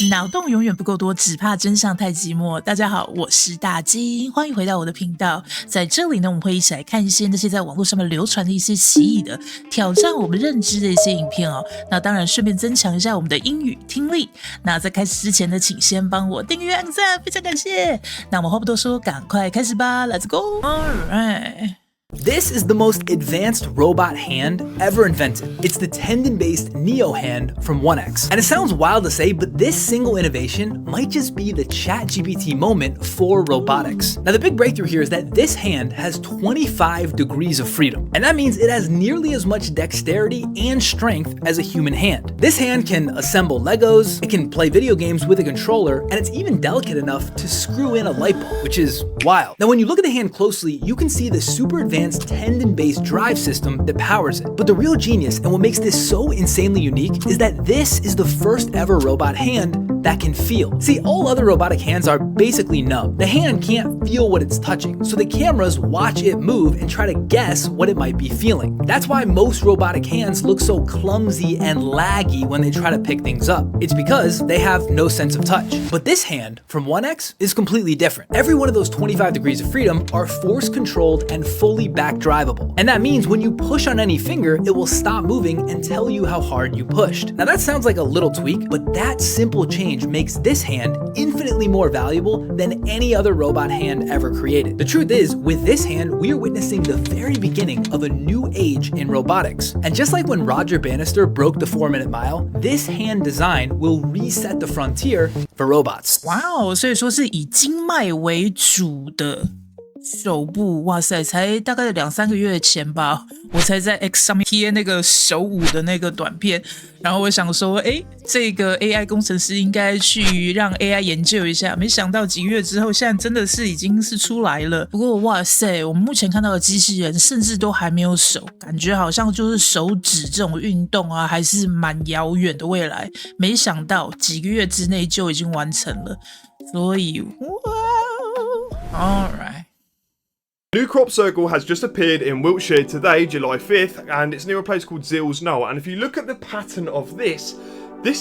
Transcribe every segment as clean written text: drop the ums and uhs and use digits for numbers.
脑洞永远不够多，只怕真相太寂寞。大家好，我是大金，欢迎回到我的频道。在这里呢，我们会一起来看一些那些在网络上面流传的一些奇异的、挑战我们认知的一些影片哦。那当然顺便增强一下我们的英语听力。那在开始之前呢，请先帮我订阅、按赞，非常感谢。那我们话不多说，赶快开始吧 ，Let's go！ This is the most advanced robot hand ever invented. It's the tendon-based Neo hand from 1X. And it sounds wild to say, but this single innovation might just be the ChatGPT moment for robotics. Now, the big breakthrough here is that this hand has 25 degrees of freedom. And that means it has nearly as much dexterity and strength as a human hand. This hand can assemble Legos, it can play video games with a controller, and it's even delicate enough to screw in a light bulb, which is wild. Now, when you look at the hand closely, you can see the super advanced tendon-based drive system that powers it. But the real genius and what makes this so insanely unique is that this is the first ever robot hand that can feel. See, all other robotic hands are basically numb. The hand can't feel what it's touching, so the cameras watch it move and try to guess what it might be feeling. That's why most robotic hands look so clumsy and laggy when they try to pick things up. It's because they have no sense of touch. But this hand from 1X is completely different. Every one of those 25 degrees of freedom are force-controlled and fully back-drivable. And that means when you push on any finger, it will stop moving and tell you how hard you pushed. Now that sounds like a little tweak, but that simple change makes this hand infinitely more valuable than any other robot hand ever created. The truth is, with this hand, we are witnessing the very beginning of a new age in robotics. And just like when Roger Bannister broke the 4-minute mile, this hand design will reset the frontier for robots. 哇哦，所以说是以经脉为主的手部，哇塞，才大概2-3个月前吧，我才在 X 上面贴那个手舞的那个短片，然后我想说，这个 AI 工程师应该去让 AI 研究一下，没想到几个月之后，现在真的是已经是出来了。不过哇塞，我们目前看到的机器人甚至都还没有手，感觉好像就是手指这种运动啊，还是蛮遥远的未来。没想到几个月之内就已经完成了，所以哇 ，All right。New crop circle has just appeared in Wiltshire today, July 5th, and it's near a place called Zills Knoll. And if you look at the pattern of this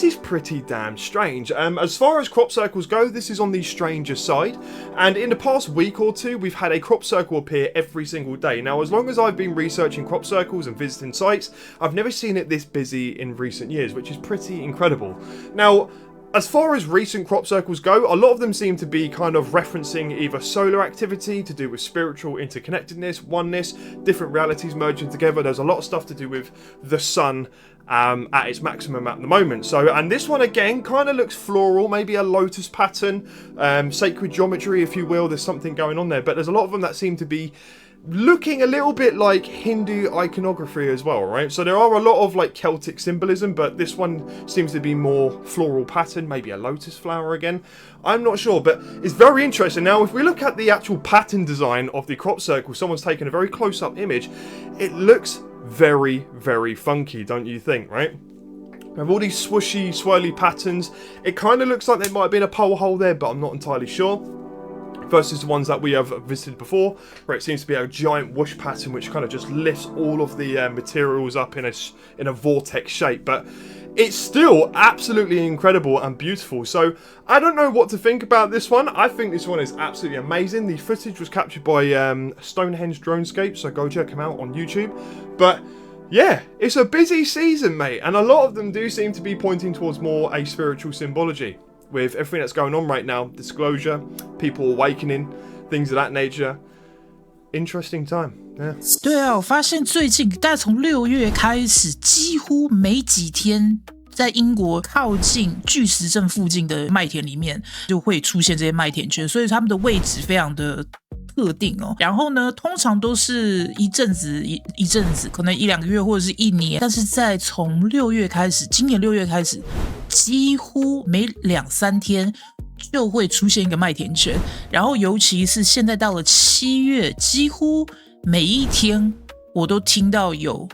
is pretty damn strange. As far as crop circles go, this is on the stranger side. And in the past week or two, we've had a crop circle appear every single day. Now, as long as I've been researching crop circles and visiting sites, I've never seen it this busy in recent years, which is pretty incredible. Now, as far as recent crop circles go, a lot of them seem to be kind of referencing either solar activity to do with spiritual interconnectedness, oneness, different realities merging together. There's a lot of stuff to do with the sun at its maximum at the moment. So, and this one again kind of looks floral, maybe a lotus pattern, sacred geometry, if you will. There's something going on there, but there's a lot of them that seem to be looking a little bit like Hindu iconography as well, right? So there are a lot of like Celtic symbolism, but this one seems to be more floral pattern, maybe a lotus flower again. I'm not sure, but it's very interesting. Now, if we look at the actual pattern design of the crop circle, someone's taken a very close-up image. It looks very, very funky, don't you think, right? We have all these swooshy, swirly patterns. It kind of looks like there might have been a pole hole there, but I'm not entirely sure. Versus the ones that we have visited before, where it seems to be a giant whoosh pattern which kind of just lifts all of the materials up in a vortex shape. But it's still absolutely incredible and beautiful. So I don't know what to think about this one. I think this one is absolutely amazing. The footage was captured by Stonehenge Dronescape, so go check them out on YouTube. But yeah, it's a busy season, mate, and a lot of them do seem to be pointing towards more a spiritual symbology. With everything that's going on right now, disclosure, people awakening, things of that nature. Interesting time, yeah. 对啊，我发现最近大概从6月开始，几乎没几天，在英国靠近巨石阵附近的麦田里面，就会出现这些麦田圈，所以他们的位置非常的特定哦。然后呢，通常都是一阵子，可能1-2个月或者是1年。但是在从6月开始，今年6月开始，几乎每2-3天就会出现一个麦田圈。然后尤其是现在到了7月，几乎每一天我都听到有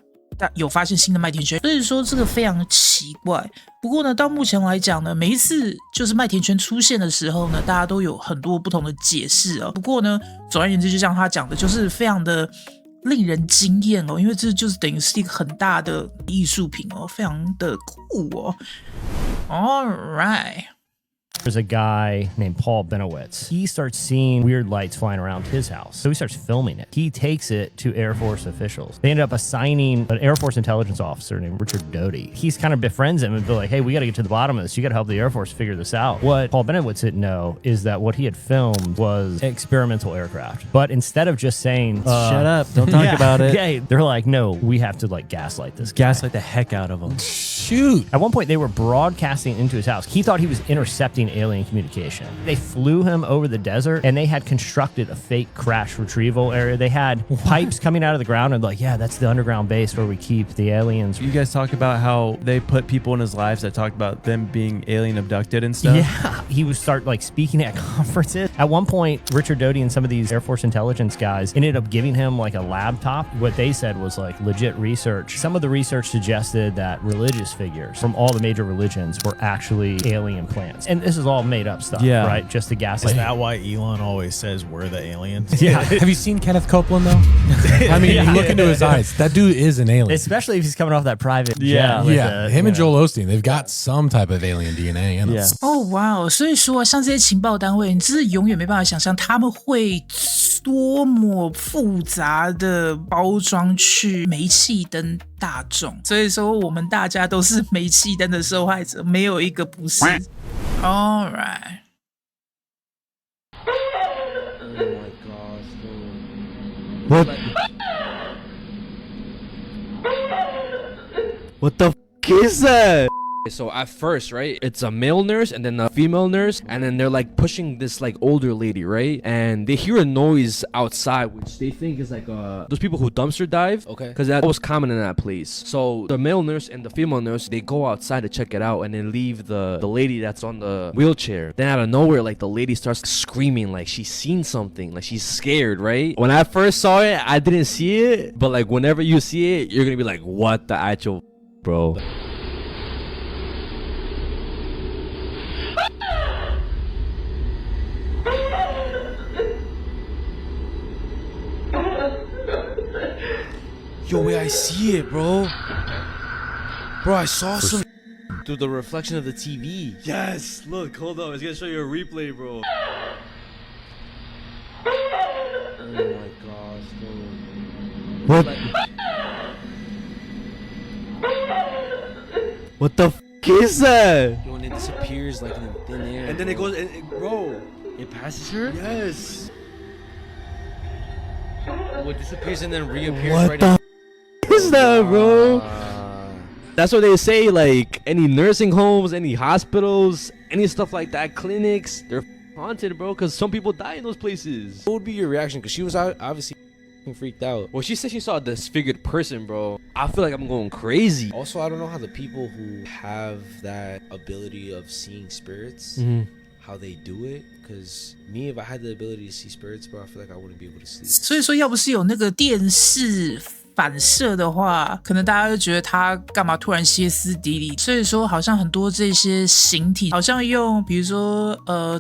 发现新的麦田圈，所以说这个非常奇怪。不过呢，到目前来讲呢，每一次就是麦田圈出现的时候呢，大家都有很多不同的解释哦。不过呢，总而言之，就像他讲的，就是非常的令人惊艳哦，因为这就是等于是一个很大的艺术品哦，非常的酷哦。All right。There's a guy named Paul Benowitz. He starts seeing weird lights flying around his house. So he starts filming it. He takes it to Air Force officials. They ended up assigning an Air Force intelligence officer named Richard Doty. He's kind of befriends him and be like, hey, we got to get to the bottom of this. You got to help the Air Force figure this out. What Paul Benowitz didn't know is that what he had filmed was experimental aircraft. But instead of just saying, shut up, don't talk about it. Yeah, they're like, no, we have to like gaslight this guy. Gaslight the heck out of him. Shoot. At one point, they were broadcasting into his house. He thought he was intercepting alien communication. They flew him over the desert, and they had constructed a fake crash retrieval area. They had pipes coming out of the ground, and like, yeah, that's the underground base where we keep the aliens. You guys talk about how they put people in his lives that talked about them being alien abducted and stuff? Yeah, he would start like speaking at conferences. At one point, Richard Doty and some of these Air Force intelligence guys ended up giving him like a laptop. What they said was like legit research. Some of the research suggested that religious figures from all the major religions were actually alien plants. And this is all made up stuff, right? Just to gaslight. Is that why Elon always says we're the aliens? Yeah. Have you seen Kenneth Copeland, though? I mean, you look into his eyes. That dude is an alien. Especially if he's coming off that private jet. Yeah. Him and Joel Osteen, they've got some type of alien DNA in us. Oh, wow. 所以说像这些情报单位，你真是永远没办法想象他们会多么复杂的包装去煤气灯大众。所以说我们大家都是煤气灯的受害者，没有一个不是。All right. What the f is that? So at first, right, it's a male nurse and then a female nurse, and then they're like pushing this like older lady, right? And they hear a noise outside, which they think is like those people who dumpster dive, okay? Because that was common in that place. So the male nurse and the female nurse, they go outside to check it out, and then leave the lady that's on the wheelchair. Then out of nowhere, like the lady starts screaming, like she's seen something, like she's scared, right? When I first saw it, I didn't see it, but like whenever you see it, you're gonna be like, what the actual, bro? Yo, wait, I see it, bro. Bro, I saw some through the reflection of the TV. Yes, look, hold up. It's gonna show you a replay, bro. Oh my gosh, bro. What the f is that? Yo, and it disappears like in thin air. And then it goes, bro. It passes her? Yes. Oh, it disappears and then reappears right in. Is that, bro? That's what they say, like any nursing homes, any hospitals, any stuff like that, clinics, they're haunted, bro, because some people die in those places. What would be your reaction? Because she was obviously freaked out. Well, she said she saw a disfigured person, bro. I feel like I'm going crazy. Also, I don't know how the people who have that ability of seeing spirits, how they do it. Because me, if I had the ability to see spirits, bro, I feel like I wouldn't be able to sleep. 所以说要不是有那个电视反射的话，可能大家就觉得他干嘛突然歇斯底里。所以说好像很多这些形体好像用比如说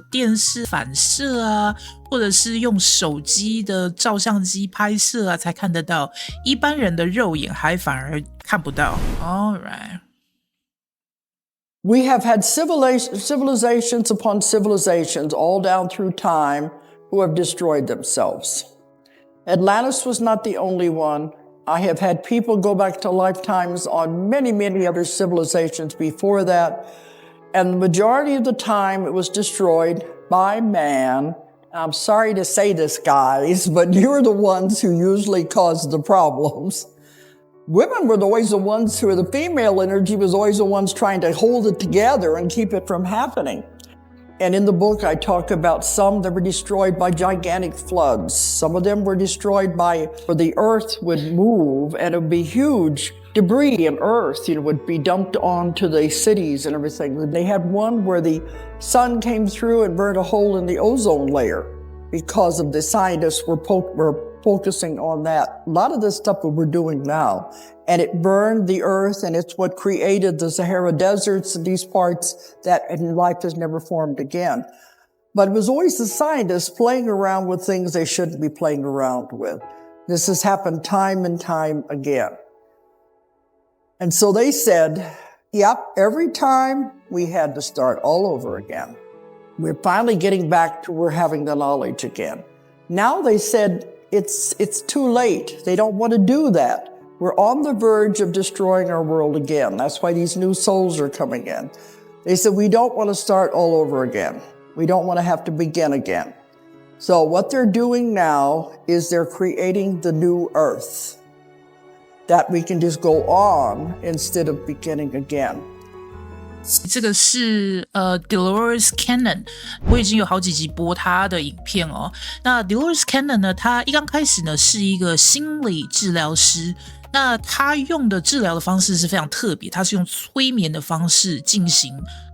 电视反射啊，或者是用手机的照相机拍摄啊才看得到，一般人的肉眼还反而看不到。 All right. We have had civilizations upon civilizations all down through time who have destroyed themselves. Atlantis was not the only one. I have had people go back to lifetimes on many, many other civilizations before that. And the majority of the time it was destroyed by man. I'm sorry to say this, guys, but you're the ones who usually cause the problems. Women were always the ones who, the female energy was always the ones trying to hold it together and keep it from happening. And in the book, I talk about some that were destroyed by gigantic floods. Some of them were destroyed by, where the earth would move and it would be huge debris and earth, would be dumped onto the cities and everything. They had one where the sun came through and burned a hole in the ozone layer because of the scientists were focusing on that. A lot of the stuff that we're doing now. And it burned the earth, and it's what created the Sahara deserts and these parts that life has never formed again. But it was always the scientists playing around with things they shouldn't be playing around with. This has happened time and time again. And so they said, yep, every time we had to start all over again. We're finally getting back to we're having the knowledge again. Now they said it's too late. They don't want to do that. We're on the verge of destroying our world again. That's why these new souls are coming in. They said, we don't want to start all over again. We don't want to have to begin again. So what they're doing now is they're creating the new earth that we can just go on instead of beginning again. 这个是Dolores Cannon， 我已经有好几集播她的影片哦。那 Dolores Cannon 呢，她一刚开始呢是一个心理治疗师，那她用的治疗的方式是非常特别，她是用催眠的方式进行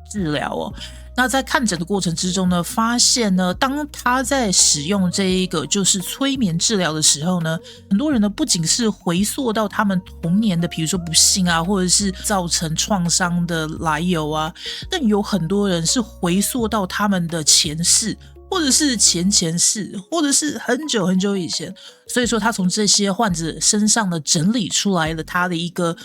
治疗哦。那在看诊的过程之中呢，发现呢，当他在使用这一个就是催眠治疗的时候呢，很多人呢不仅是回溯到他们童年的，比如说不幸啊，或者是造成创伤的来由啊，更有很多人是回溯到他们的前世，或者是前世，或者是很久很久以前。所以说他从这些患者身上呢整理出来了他的一个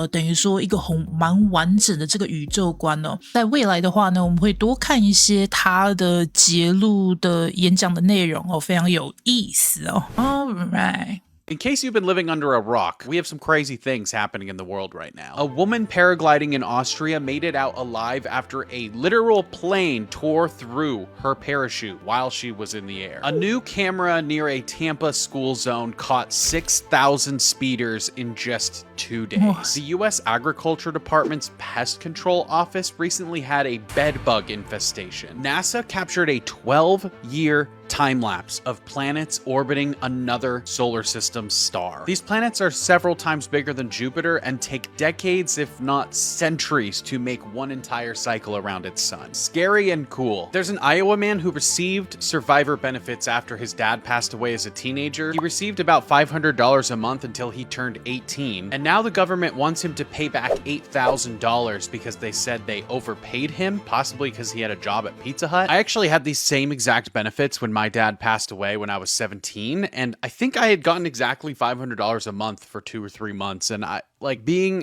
等于说一个蛮完整的这个宇宙观哦。在未来的话呢，我们会多看一些他的节录的演讲的内容哦，非常有意思哦。All right.In case you've been living under a rock, we have some crazy things happening in the world right now. A woman paragliding in Austria made it out alive after a literal plane tore through her parachute while she was in the air. A new camera near a Tampa school zone caught 6,000 speeders in just 2 days. The U.S. Agriculture Department's Pest Control Office recently had a bedbug infestation. NASA captured a 12-year time-lapse of planets orbiting another solar system star. These planets are several times bigger than Jupiter and take decades, if not centuries, to make one entire cycle around its sun. Scary and cool. There's an Iowa man who received survivor benefits after his dad passed away as a teenager. He received about $500 a month until he turned 18, and now the government wants him to pay back $8,000 because they said they overpaid him, possibly because he had a job at Pizza Hut. I actually had these same exact benefits when my dad passed away when I was 17, and I think I had gotten exactly $500 a month for 2 or 3 months, and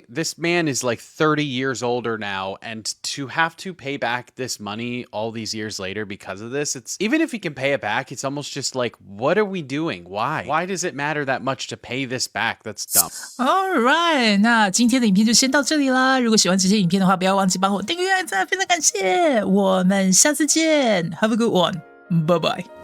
this man is like 30 years older now, and to have to pay back this money all these years later because of this, it's even if he can pay it back, it's almost just like, what are we doing? Why does it matter that much to pay this back? That's dumb. Alright, 那今天的影片就先到这里啦。如果喜欢这些影片的话，不要忘记帮我订阅、按赞、非常感谢。我们下次见 ，Have a good one， bye bye。